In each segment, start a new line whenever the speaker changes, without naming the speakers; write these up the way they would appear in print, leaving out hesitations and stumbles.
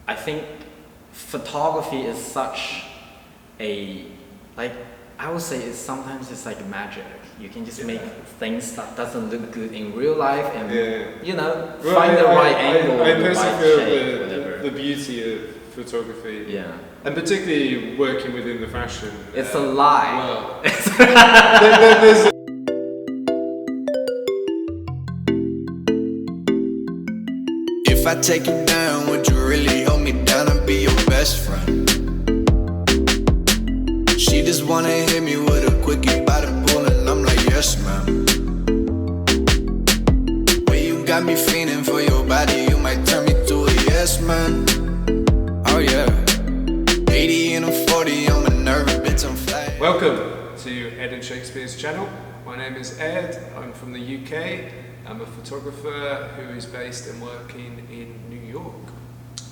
I think photography is such a, like, I would say sometimes it's like magic. You can just make things that doesn't look good in real life and find the right angle,
I
the right
personally
shape,
feel
whatever.
the beauty of photography.
Yeah.
And particularly working within the fashion.
It's a lie.
Well, there's
If I take you down, would you really hold me down and be your best friend? She just wanna hit me with a quickie by the pool and I'm like, yes ma'am. When you got me feeling for your body, you might turn me to a yes man. Oh yeah, 80 and a 40 on my nerve, bitch, I'm fly.
Welcome to Ed and Shakespeare's channel. My name is Ed, I'm from the UK. I'm a photographer who is based and working in New York.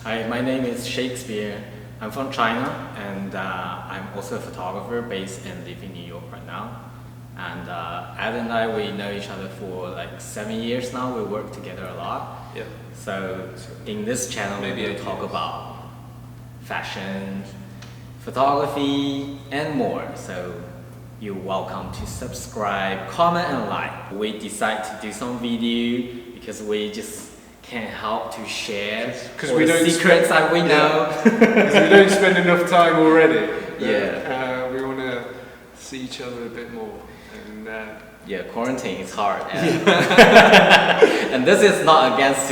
Hi, my name is Shakespeare. I'm from China and I'm also a photographer based and live in New York right now. And Ed and I, we know each other for like 7 years now. We work together a lot.
Yeah.
So in this channel,
Maybe
we will talk about fashion, photography, and more. So you're welcome to subscribe, comment, and like. We decide to do some video because we just can't help to share all
we
the
don't
secrets that we know.
Because we don't spend enough time already.
Yeah.
We want to see each other a bit more. And
yeah, quarantine is hard. And this is not against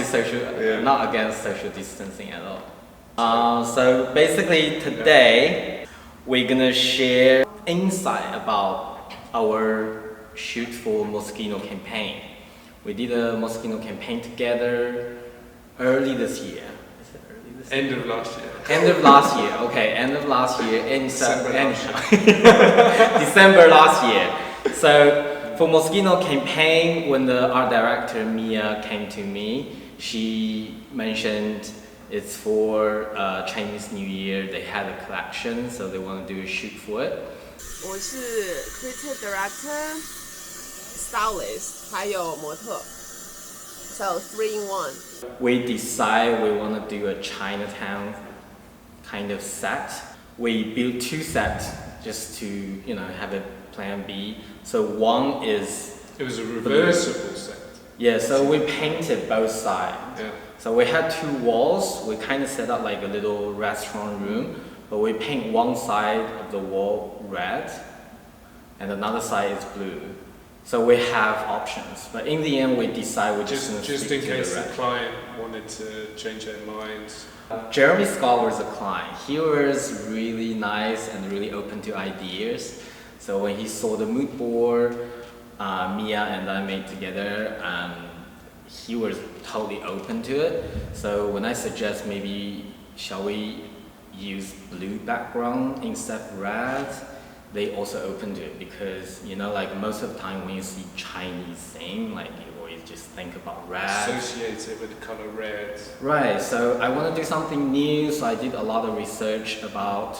social distancing at all. So basically today we're gonna share insight about our shoot for Moschino campaign. We did a Moschino campaign together early this year. Is it early this year?
end of last year.
End of last year, okay, end of last year,
December
December last year. So for Moschino campaign, when the art director Mia came to me, she mentioned it's for Chinese New Year. They had a collection, so they want to do a shoot for it.
我是 creative director, stylist, 还有模特 so 3 in 1.
We decide we want to do a Chinatown kind of set. We built 2 sets just to have a plan B. So one is
It was a reversible set.
yeah. So we painted both sides.
Yeah.
So we had 2 walls. We kind of set up like a little restaurant room, but we paint one side of the wall red, and another side is blue. So we have options, but in the end we decide we're just
in case the client wanted to change their minds.
Jeremy Scott was a client. He was really nice and really open to ideas. So when he saw the mood board, Mia and I made together, he was totally open to it. So when I suggest maybe shall we use blue background instead of red, they also open to it because like most of the time when you see Chinese thing, like you always just think about red.
Associated with the color red.
Right, so I want to do something new, so I did a lot of research about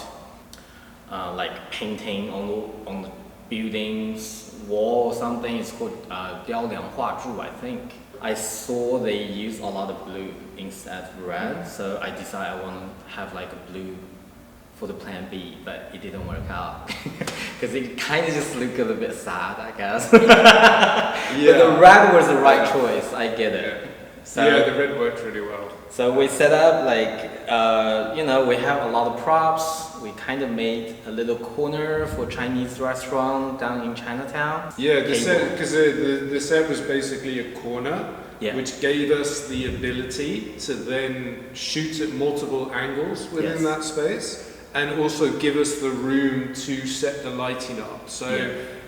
like painting on the buildings wall or something. It's called 雕梁画柱, I think. I saw they use a lot of blue instead of red, so I decided I want to have like a blue for the plan B, but it didn't work out because it kind of just looked a little bit sad, I guess.
Yeah.
But the red was the right choice. I get it.
Yeah.
So,
Yeah, the red worked really well.
So we set up like we have a lot of props. We kind of made a little corner for Chinese restaurant down in Chinatown.
Yeah, the set was basically a corner,
Yeah.
which gave us the ability to then shoot at multiple angles within
Yes.
that space, and also give us the room to set the lighting up. So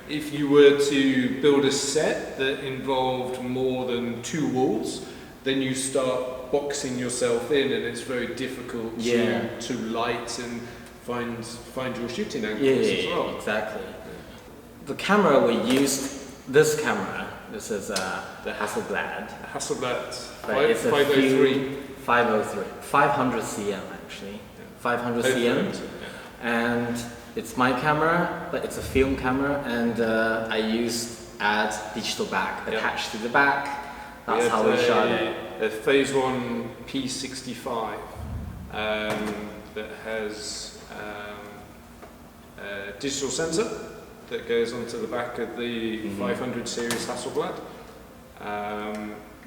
if you were to build a set that involved more than 2 walls, then you start boxing yourself in, and it's very difficult to light and find your shooting angles as well.
Exactly. The camera we used, this camera. This is the Hasselblad.
Hasselblad
But it's a
503.
500 cm actually. 500 cm. And it's my camera, but it's a film camera, and I used digital back attached to the back. That's how we shot it.
A Phase 1 P65 that has a digital sensor that goes onto the back of the 500 series Hasselblad.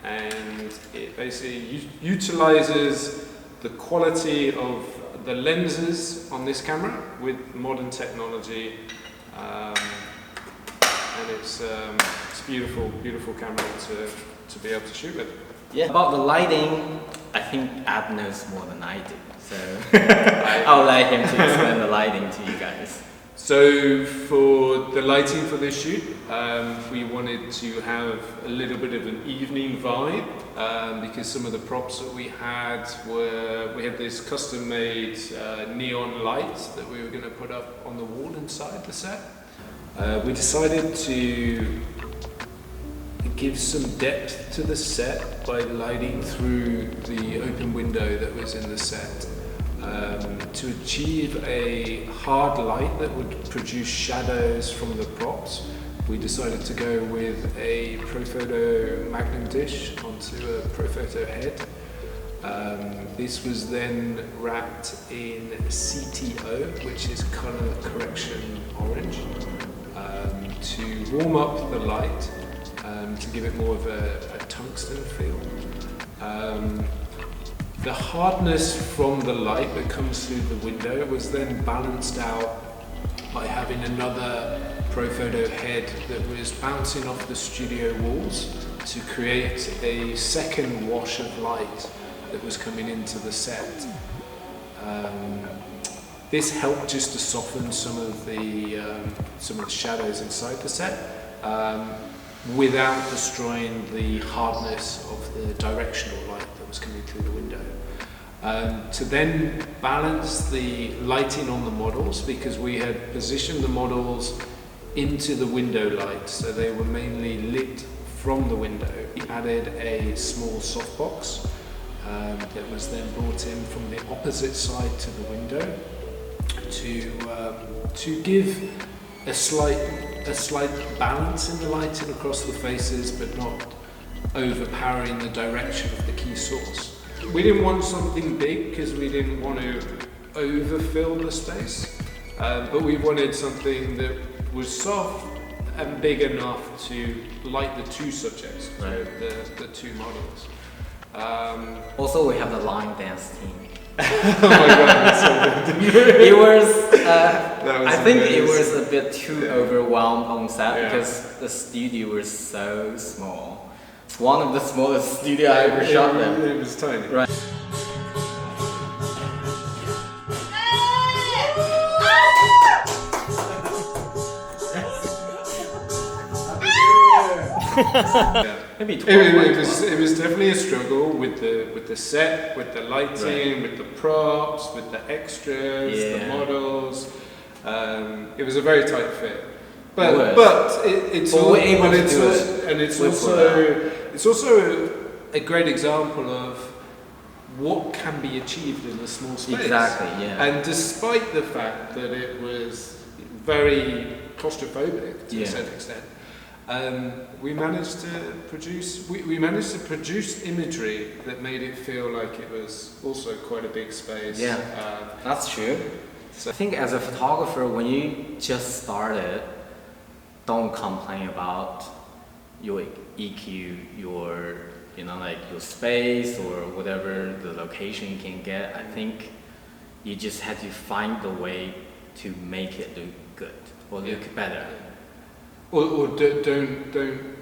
And it basically utilizes the quality of the lenses on this camera with modern technology, and it's beautiful, beautiful camera to be able to shoot with.
Yeah. About the lighting, I think Ab knows more than I do, so I'll let him to explain the lighting to you guys.
So for the lighting for this shoot, we wanted to have a little bit of an evening vibe, because some of the props that we had this custom-made neon light that we were going to put up on the wall inside the set. We decided to give some depth to the set by lighting through the open window that was in the set. To achieve a hard light that would produce shadows from the props, we decided to go with a Profoto Magnum dish onto a Profoto head. This was then wrapped in CTO, which is color correction orange, to warm up the light, to give it more of a tungsten feel. The hardness from the light that comes through the window was then balanced out by having another Profoto head that was bouncing off the studio walls to create a second wash of light that was coming into the set. This helped just to soften some of the shadows inside the set, without destroying the hardness of the directional light that was coming through the window. To then balance the lighting on the models, because we had positioned the models into the window light, so they were mainly lit from the window. We added a small softbox that was then brought in from the opposite side to the window to give a slight balance in the lighting across the faces, but not overpowering the direction of the key source. We didn't want something big because we didn't want to overfill the space, but we wanted something that was soft and big enough to light the two subjects, right. the two models.
Also, we have the line dance team.
Oh my god, that's so good.
It was,
was
I think
amazing.
it was a bit too overwhelmed on set,
Yeah.
because the studio was so small. It's one of the smallest studio I ever shot them.
It was tiny.
Right.
Yeah.
Maybe 12.
It was definitely a struggle with the set, with the lighting, with the props, with the extras, the models. It was a very tight fit, it's also a great example of what can be achieved in a small space.
Exactly, yeah.
And despite the fact that it was very claustrophobic to a certain extent, we managed to produce imagery that made it feel like it was also quite a big space.
Yeah, that's true. So I think as a photographer, when you just started, don't complain about your EQ, your your space or whatever the location you can get. I think you just had to find the way to make it look good or look better.
Or don't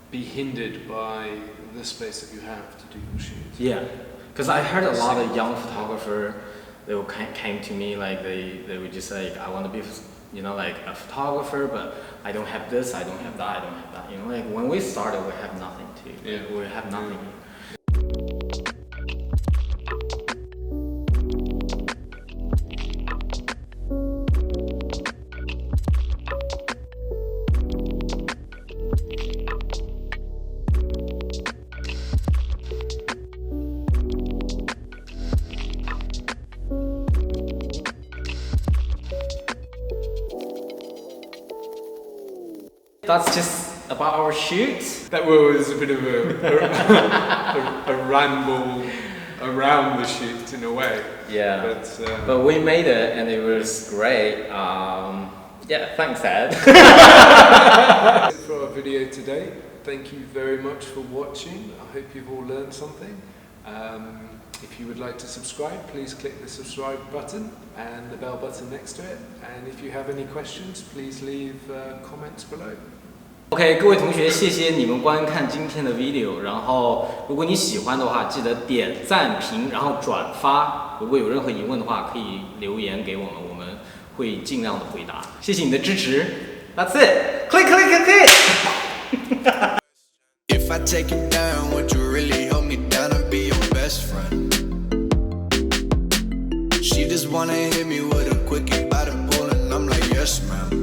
be hindered by the space that you have to do your shoots.
Yeah, because I heard a lot of young photographers, they came to me like they would just like, I want to be like a photographer, but I don't have this, I don't have that, I don't have that. Like when we started, we have nothing to.
Yeah.
We have nothing. That's just about our shoot.
That was a bit of a ramble around the shoot in a way.
Yeah.
But
But we made it and it was great. Yeah, thanks, Ed.
for our video today. Thank you very much for watching. I hope you've all learned something. If you would like to subscribe, please click the subscribe button and the bell button next to it. And if you have any questions, please leave comments below.
OK， 各位同学，谢谢你们观看今天的 video。然后，如果你喜欢的话，记得点赞、评，然后转发。如果有任何疑问的话，可以留言给我们，我们会尽量的回答。谢谢你的支持。That's it. Click, click, click, click.
If I take you down, would you really hold me down and be your best friend? She just wanna hit me with a quickie by the pool, and I'm like, yes, ma'am.